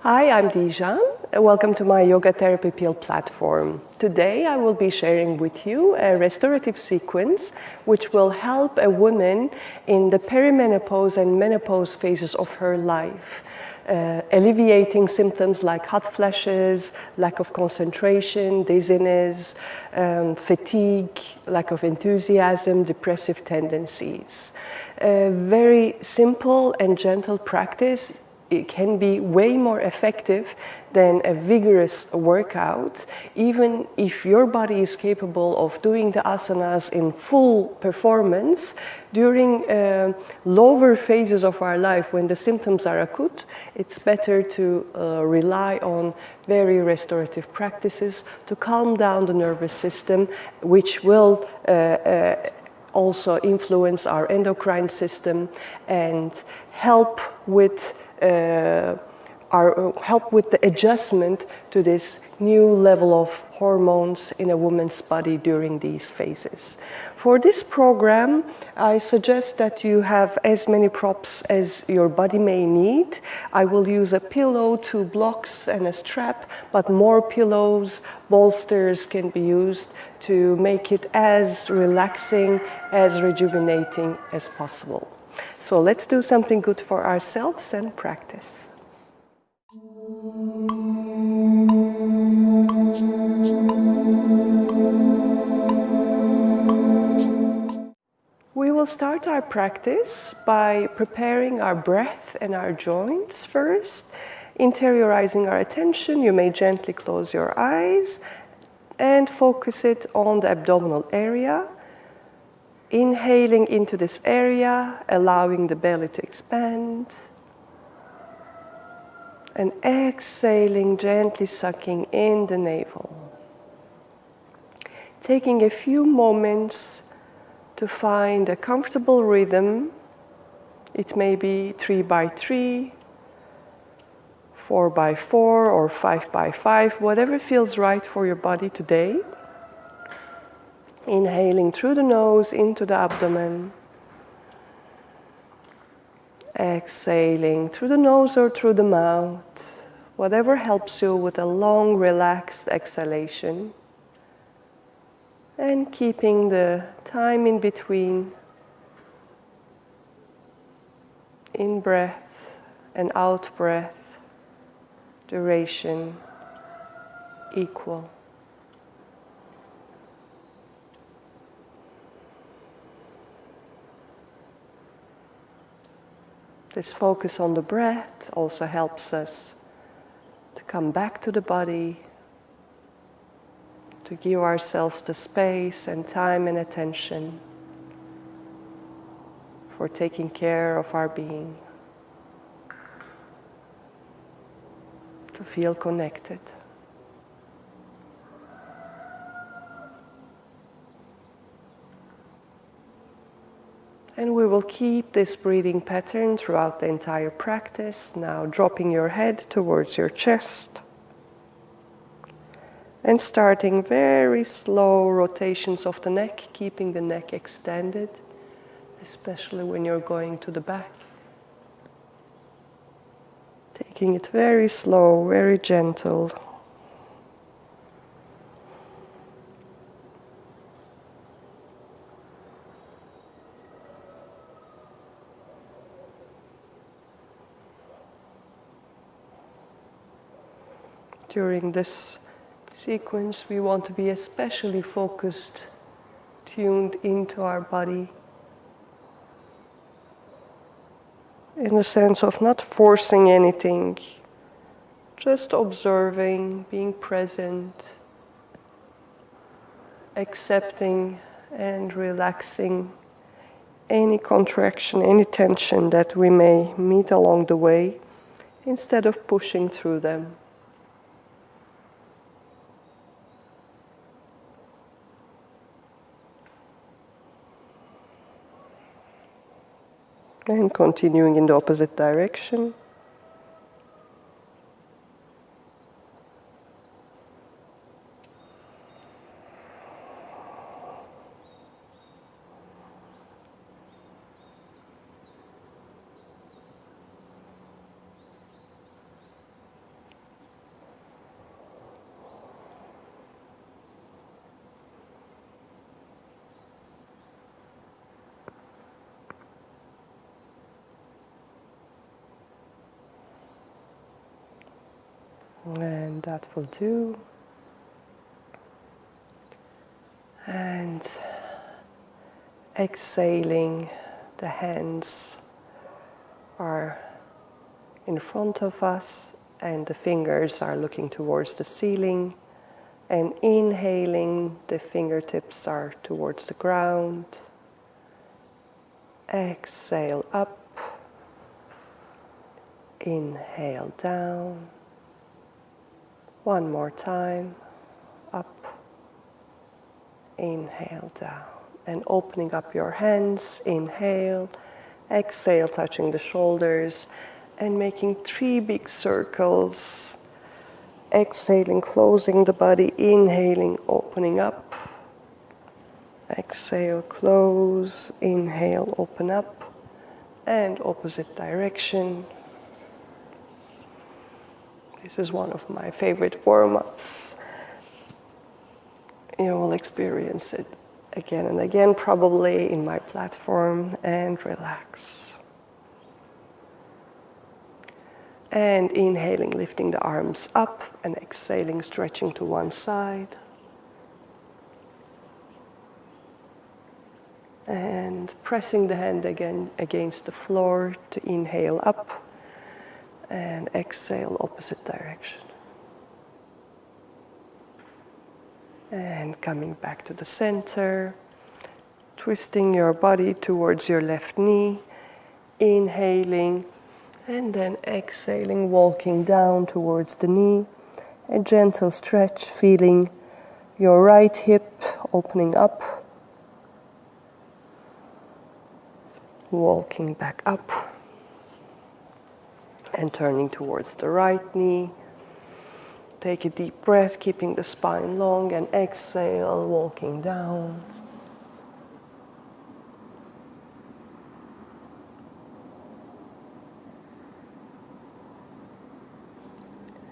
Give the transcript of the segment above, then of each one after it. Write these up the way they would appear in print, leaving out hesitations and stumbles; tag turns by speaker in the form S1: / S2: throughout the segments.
S1: Hi, I'm Dijan. Welcome to my Yoga Therapy Pill platform. Today I will be sharing with you a restorative sequence which will help a woman in the perimenopause and menopause phases of her life, alleviating symptoms like hot flashes, lack of concentration, dizziness, fatigue, lack of enthusiasm, depressive tendencies. A very simple and gentle practice. It can be way more effective than a vigorous workout, even if your body is capable of doing the asanas in full performance. During lower phases of our life, when the symptoms are acute, it's better to rely on very restorative practices to calm down the nervous system, which will also influence our endocrine system and help with the adjustment to this new level of hormones in a woman's body during these phases. For this program, I suggest that you have as many props as your body may need. I will use a pillow, 2 blocks, and a strap, but more pillows, bolsters can be used to make it as relaxing, as rejuvenating as possible. So let's do something good for ourselves and practice. We will start our practice by preparing our breath and our joints first, interiorizing our attention. You may gently close your eyes and focus it on the abdominal area. Inhaling into this area, allowing the belly to expand. And exhaling, gently sucking in the navel. Taking a few moments to find a comfortable rhythm. It may be 3x3, 4x4, or 5x5, whatever feels right for your body today. Inhaling through the nose into the abdomen. Exhaling through the nose or through the mouth, whatever helps you with a long, relaxed exhalation. And keeping the time in between, in breath and out breath, duration equal. This focus on the breath also helps us to come back to the body, to give ourselves the space and time and attention for taking care of our being, to feel connected. And we will keep this breathing pattern throughout the entire practice. Now dropping your head towards your chest. And starting very slow rotations of the neck, keeping the neck extended, especially when you're going to the back. Taking it very slow, very gentle. During this sequence, we want to be especially focused, tuned into our body, in the sense of not forcing anything, just observing, being present, accepting and relaxing any contraction, any tension that we may meet along the way, instead of pushing through them. And continuing in the opposite direction. And that will do. And exhaling, the hands are in front of us and the fingers are looking towards the ceiling. And inhaling, the fingertips are towards the ground. Exhale up. Inhale down. One more time. Up. Inhale down. And opening up your hands. Inhale. Exhale, touching the shoulders. And making 3 big circles. Exhaling, closing the body. Inhaling, opening up. Exhale, close. Inhale, open up. And opposite direction. This is one of my favorite warm-ups. You will experience it again and again, probably in my platform, and relax. And inhaling, lifting the arms up, and exhaling, stretching to one side. And pressing the hand again against the floor to inhale up, and exhale opposite direction. And coming back to the center, twisting your body towards your left knee, inhaling, and then exhaling, walking down towards the knee. A gentle stretch, feeling your right hip opening up, walking back up, and turning towards the right knee. Take a deep breath, keeping the spine long, and exhale, walking down.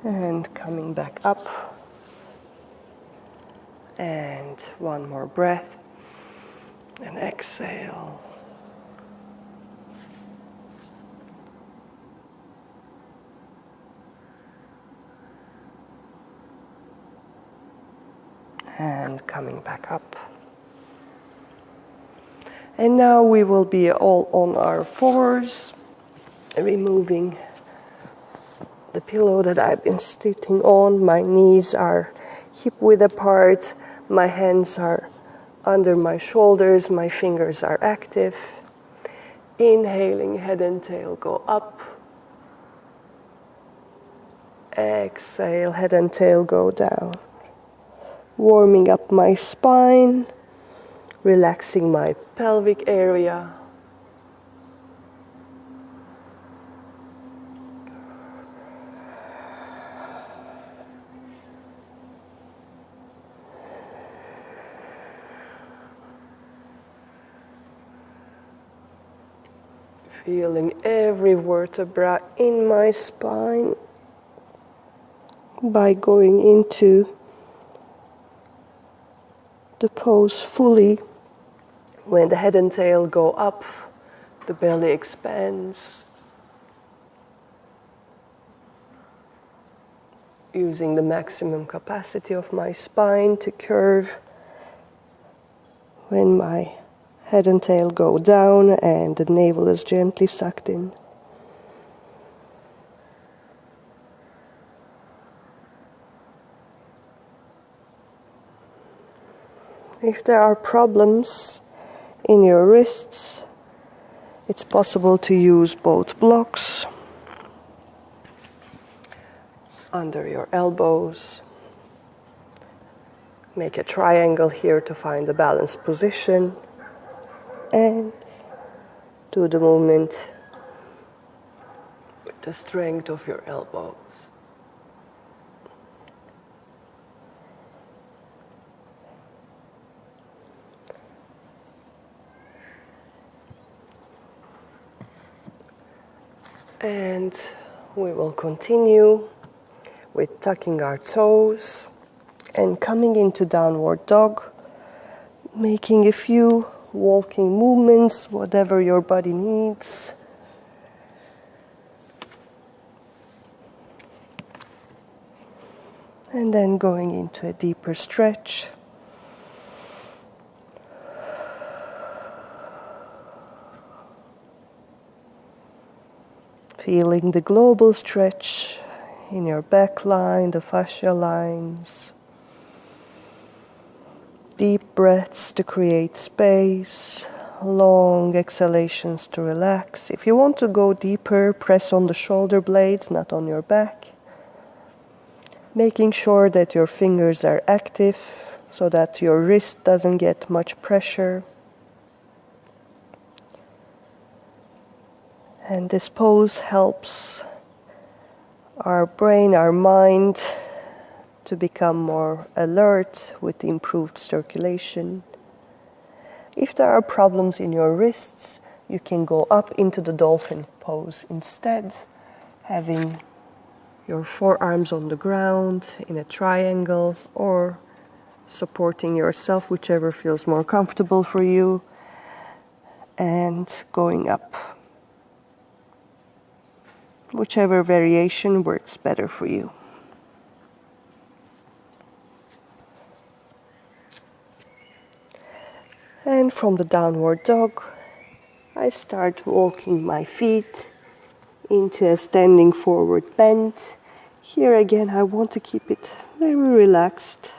S1: And coming back up. And one more breath. And exhale. And coming back up. And now we will be all on our fours, removing the pillow that I've been sitting on. My knees are hip width apart, my hands are under my shoulders, my fingers are active. Inhaling, head and tail go up. Exhale, head and tail go down. Warming up my spine, relaxing my pelvic area. Feeling every vertebra in my spine by going into the pose fully. When the head and tail go up, the belly expands. Using the maximum capacity of my spine to curve. When my head and tail go down and the navel is gently sucked in. If there are problems in your wrists, it's possible to use both blocks under your elbows. Make a triangle here to find the balanced position, and do the movement with the strength of your elbows. And we will continue with tucking our toes and coming into downward dog, making a few walking movements, whatever your body needs. And then going into a deeper stretch. Feeling the global stretch in your back line, the fascia lines. Deep breaths to create space, long exhalations to relax. If you want to go deeper, press on the shoulder blades, not on your back. Making sure that your fingers are active so that your wrist doesn't get much pressure. And this pose helps our brain, our mind to become more alert with improved circulation. If there are problems in your wrists, you can go up into the dolphin pose instead, having your forearms on the ground in a triangle or supporting yourself, whichever feels more comfortable for you, and going up. Whichever variation works better for you. And from the downward dog, I start walking my feet into a standing forward bend. Here again, I want to keep it very relaxed,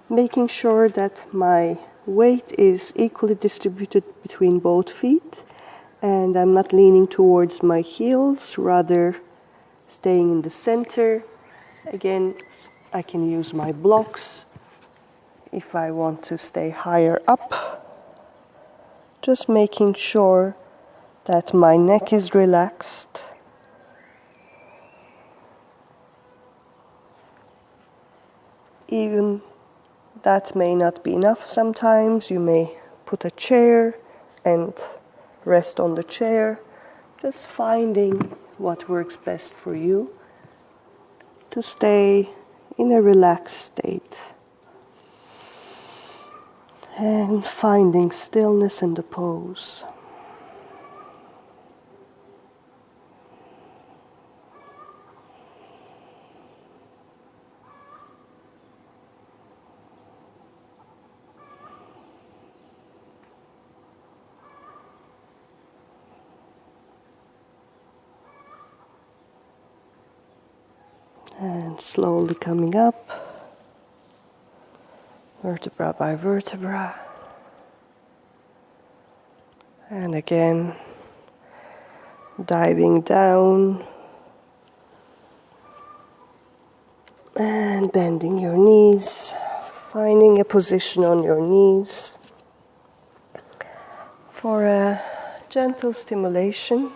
S1: making sure that my weight is equally distributed between both feet. And I'm not leaning towards my heels, rather staying in the center. Again, I can use my blocks if I want to stay higher up. Just making sure that my neck is relaxed. Even that may not be enough sometimes. You may put a chair and rest on the chair, just finding what works best for you to stay in a relaxed state and finding stillness in the pose. And slowly coming up, vertebra by vertebra. And again, diving down and bending your knees, finding a position on your knees for a gentle stimulation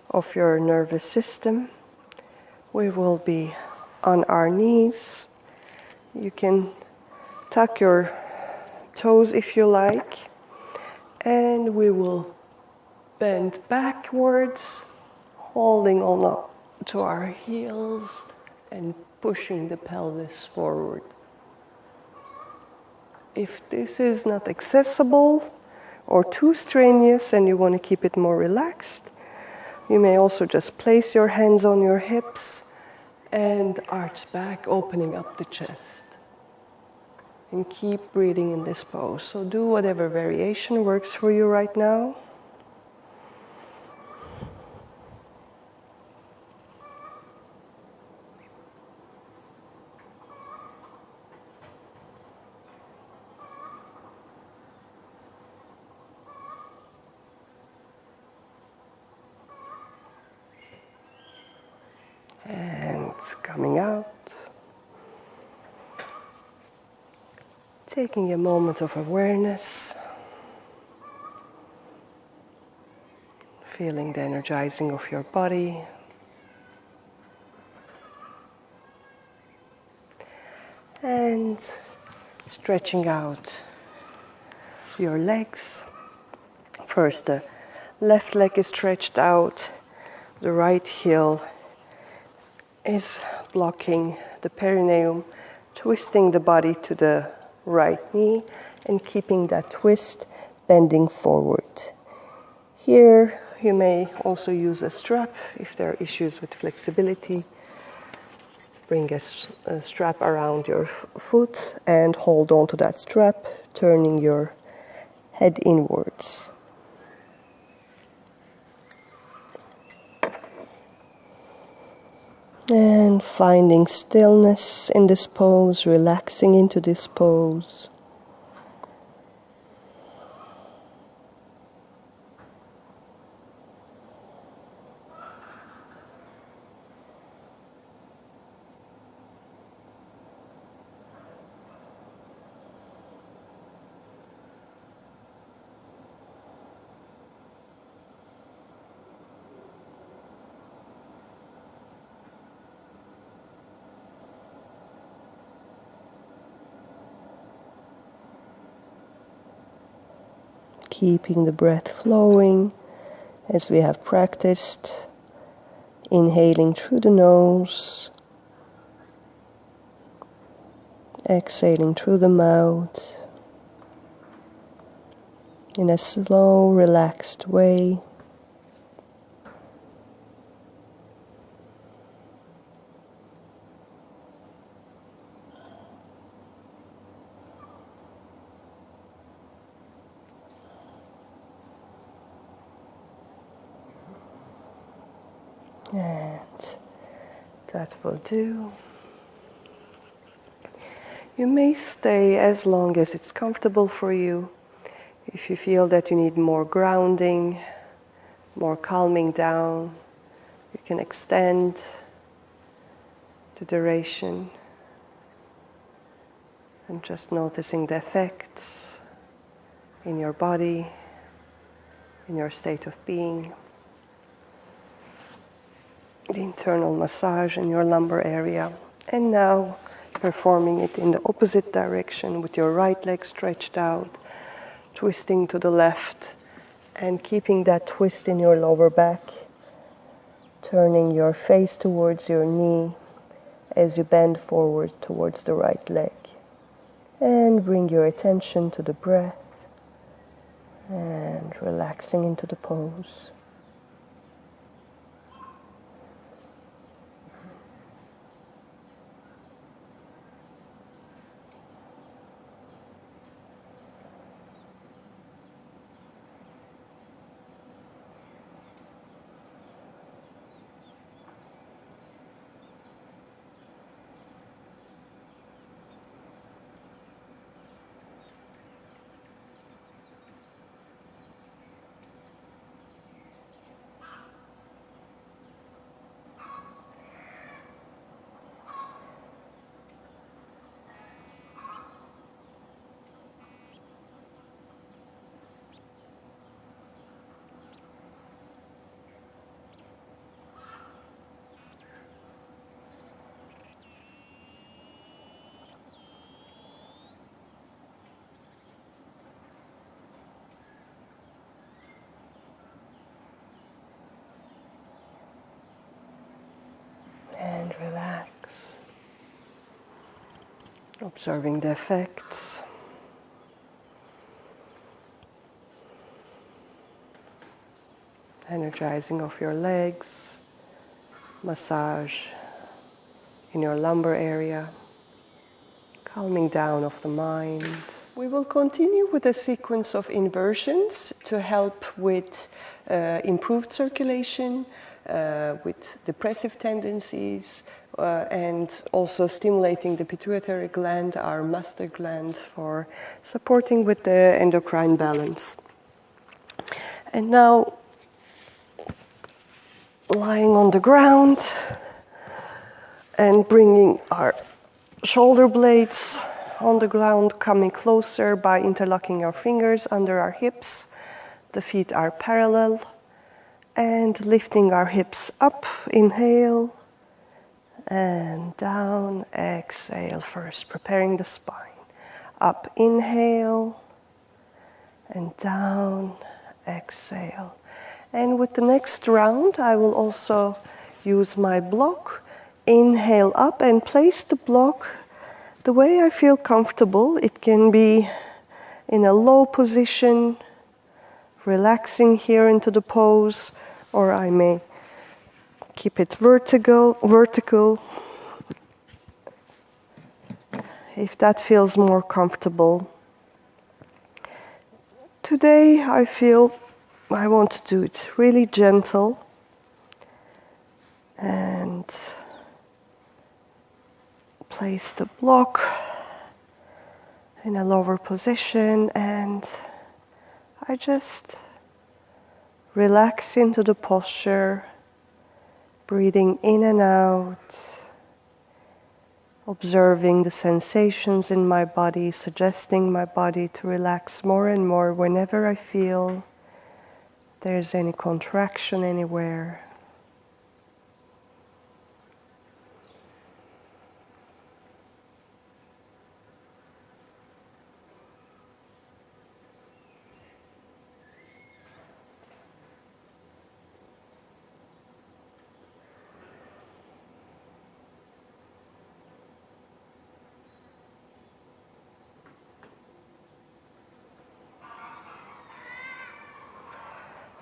S1: of your nervous system. We will be on our knees. You can tuck your toes if you like, and we will bend backwards, holding on to our heels and pushing the pelvis forward. If this is not accessible or too strenuous and you want to keep it more relaxed, you may also just place your hands on your hips and arch back, opening up the chest. And keep breathing in this pose. So do whatever variation works for you right now. And coming out. Taking a moment of awareness. Feeling the energizing of your body. And stretching out your legs. First, the left leg is stretched out. The right heel is blocking the perineum, twisting the body to the right knee and keeping that twist, bending forward. Here you may also use a strap if there are issues with flexibility. Bring a strap around your foot and hold on to that strap, turning your head inwards. And finding stillness in this pose, relaxing into this pose. Keeping the breath flowing as we have practiced, inhaling through the nose, exhaling through the mouth in a slow, relaxed way. And that will do. You may stay as long as it's comfortable for you. If you feel that you need more grounding, more calming down, you can extend the duration and just noticing the effects in your body, in your state of being. The internal massage in your lumbar area, and now performing it in the opposite direction with your right leg stretched out, twisting to the left and keeping that twist in your lower back, turning your face towards your knee as you bend forward towards the right leg, and bring your attention to the breath and relaxing into the pose. And relax, observing the effects. Energizing of your legs, massage in your lumbar area, calming down of the mind. We will continue with a sequence of inversions to help with improved circulation, with depressive tendencies, and also stimulating the pituitary gland, our master gland, for supporting with the endocrine balance. And now, lying on the ground and bringing our shoulder blades on the ground, coming closer by interlocking our fingers under our hips. The feet are parallel. And lifting our hips up, inhale, and down, exhale first, preparing the spine. Up, inhale, and down, exhale. And with the next round, I will also use my block. Inhale up and place the block the way I feel comfortable. It can be in a low position, relaxing here into the pose, or I may keep it vertical, if that feels more comfortable. Today I feel I want to do it really gentle and place the block in a lower position, and I just relax into the posture, breathing in and out, observing the sensations in my body, suggesting my body to relax more and more whenever I feel there's any contraction anywhere.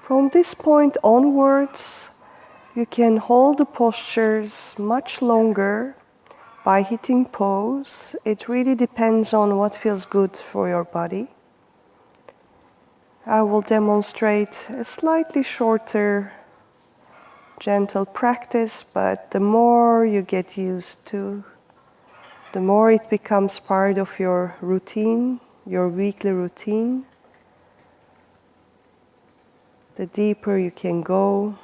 S1: From this point onwards, you can hold the postures much longer by hitting pause. It really depends on what feels good for your body. I will demonstrate a slightly shorter, gentle practice, but the more you get used to, the more it becomes part of your routine, your weekly routine, the deeper you can go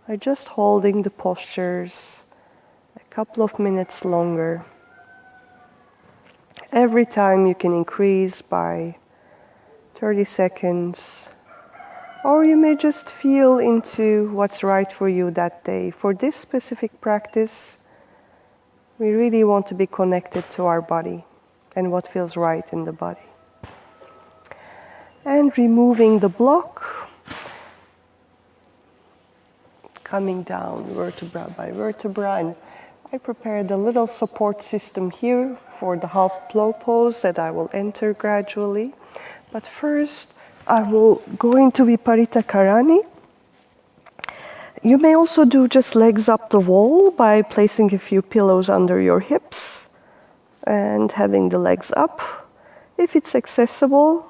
S1: by just holding the postures a couple of minutes longer. Every time you can increase by 30 seconds, or you may just feel into what's right for you that day. For this specific practice, we really want to be connected to our body and what feels right in the body. And removing the block, coming down vertebra by vertebra, and I prepared a little support system here for the half plow pose that I will enter gradually. But first, I will go into Viparita Karani. You may also do just legs up the wall by placing a few pillows under your hips and having the legs up. If it's accessible,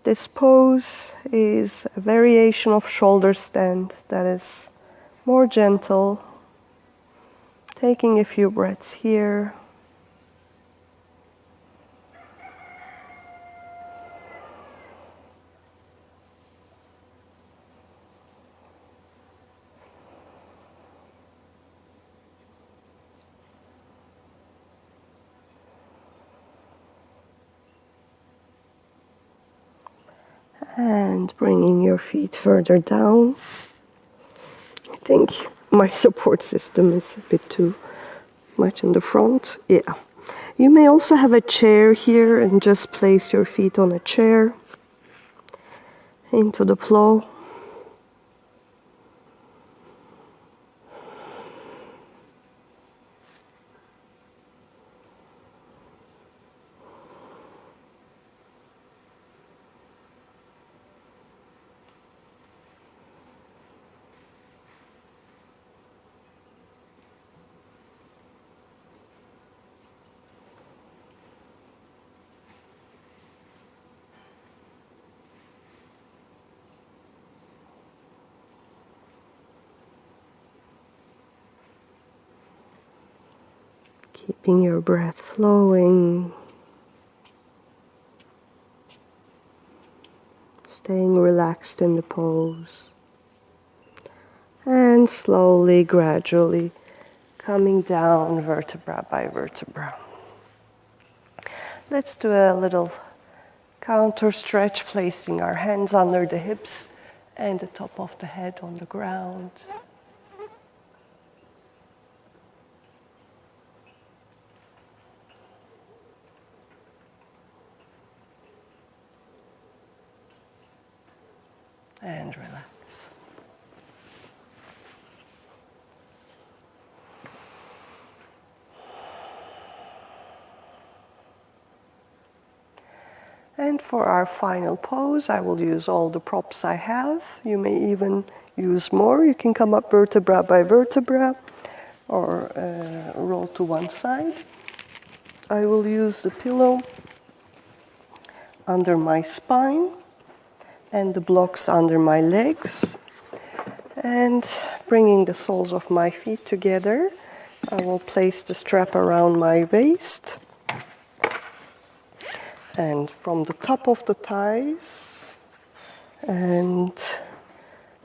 S1: this pose is a variation of shoulder stand that is more gentle. Taking a few breaths here. And bringing your feet further down. I think my support system is a bit too much in the front. Yeah. You may also have a chair here and just place your feet on a chair into the plow. Keeping your breath flowing, staying relaxed in the pose, and slowly, gradually coming down vertebra by vertebra. Let's do a little counter stretch, placing our hands under the hips and the top of the head on the ground. And relax. And for our final pose, I will use all the props I have. You may even use more. You can come up vertebra by vertebra or roll to one side. I will use the pillow under my spine and the blocks under my legs. And bringing the soles of my feet together, I will place the strap around my waist. And from the top of the thighs and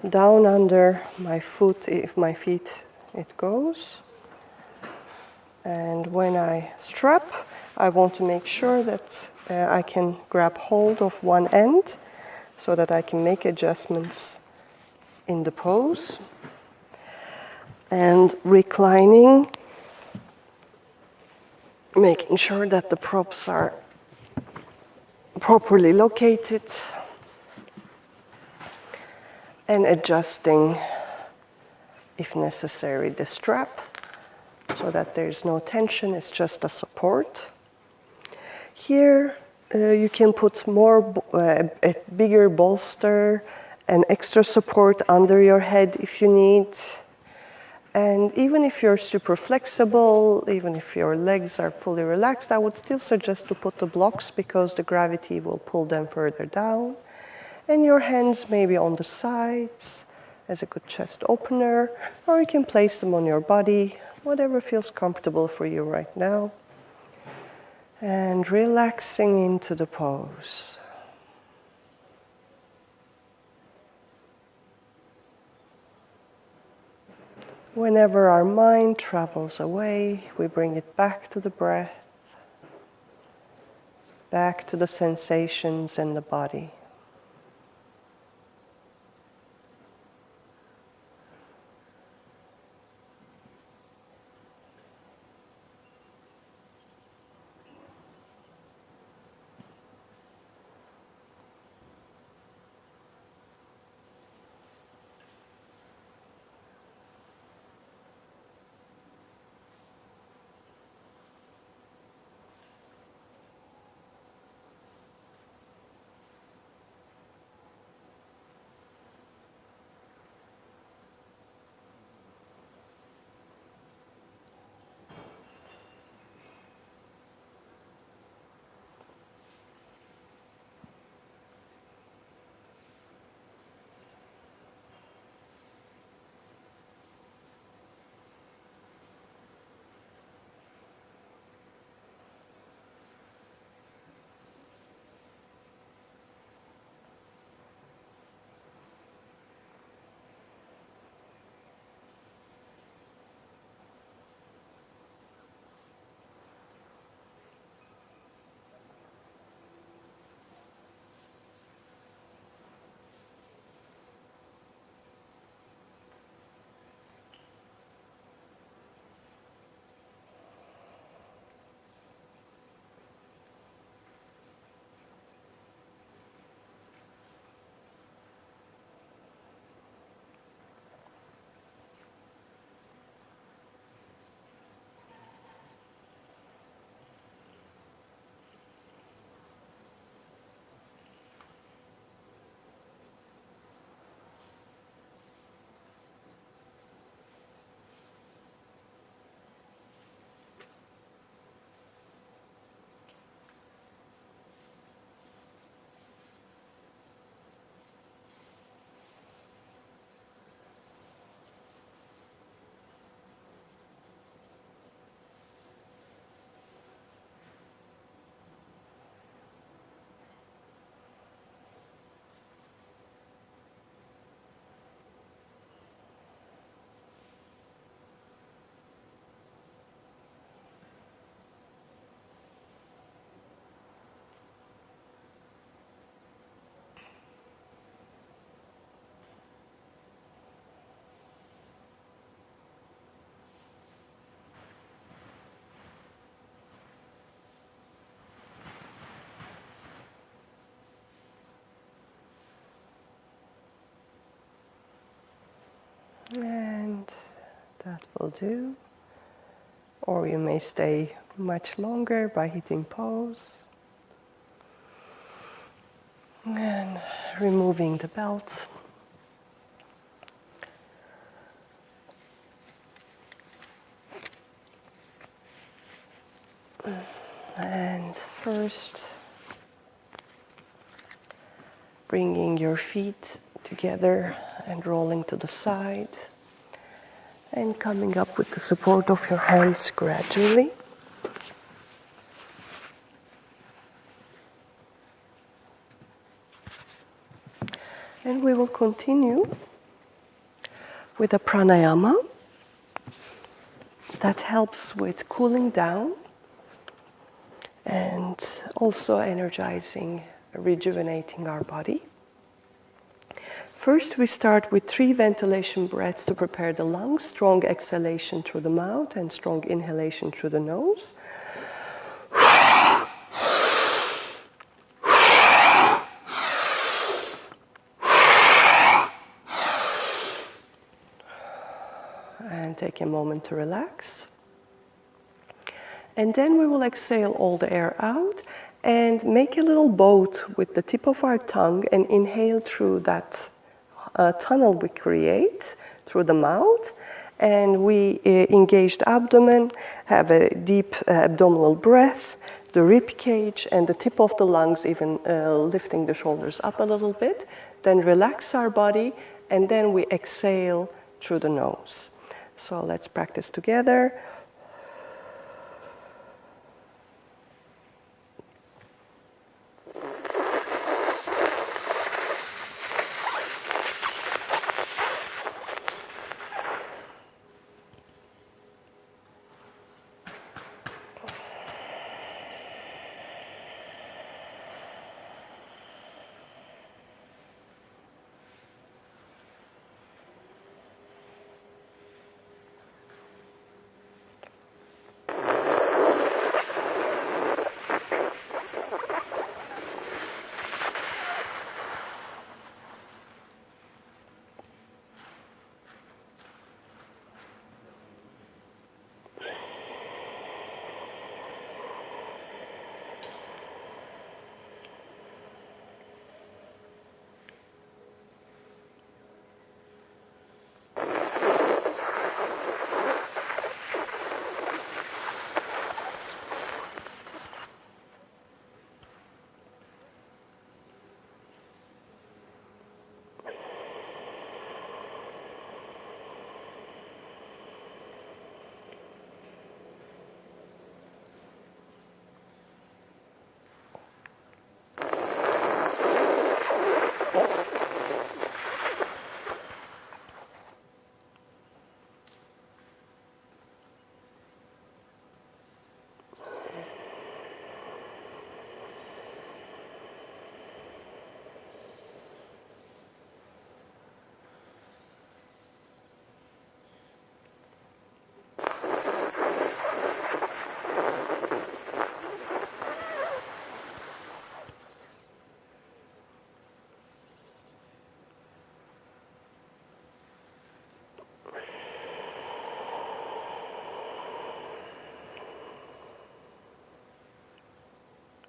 S1: down under my foot, if my feet it goes. And when I strap, I want to make sure that I can grab hold of one end so that I can make adjustments in the pose. And reclining, making sure that the props are properly located, and adjusting, if necessary, the strap so that there's no tension, it's just a support. Here you can put a bigger bolster, an extra support under your head if you need. And even if you're super flexible, even if your legs are fully relaxed, I would still suggest to put the blocks because the gravity will pull them further down. And your hands maybe on the sides as a good chest opener, or you can place them on your body, whatever feels comfortable for you right now. And relaxing into the pose. Whenever our mind travels away, we bring it back to the breath, back to the sensations in the body. And that will do. Or you may stay much longer by hitting pause. And removing the belt. first. Bringing your feet together and rolling to the side. And coming up with the support of your hands gradually. And we will continue with a pranayama that helps with cooling down and also energizing, rejuvenating our body. First, we start with 3 ventilation breaths to prepare the lungs, strong exhalation through the mouth and strong inhalation through the nose. And take a moment to relax. And then we will exhale all the air out and make a little boat with the tip of our tongue and inhale through that tunnel we create through the mouth. And we engage the abdomen, have a deep abdominal breath, the rib cage and the tip of the lungs, even lifting the shoulders up a little bit. Then relax our body and then we exhale through the nose. So let's practice together.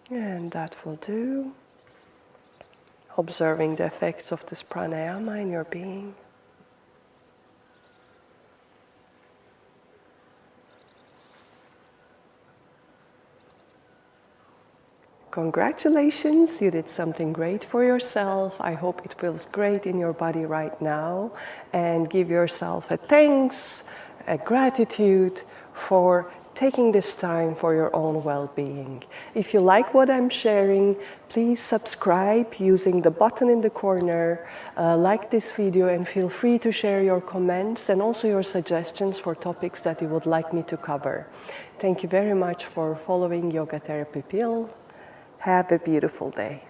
S1: And that will do. Observing the effects of this pranayama in your being. Congratulations, you did something great for yourself. I hope it feels great in your body right now. And give yourself a thanks, a gratitude for taking this time for your own well-being. If you like what I'm sharing, please subscribe using the button in the corner, like this video, and feel free to share your comments and also your suggestions for topics that you would like me to cover. Thank you very much for following Yoga Therapy Pill. Have a beautiful day.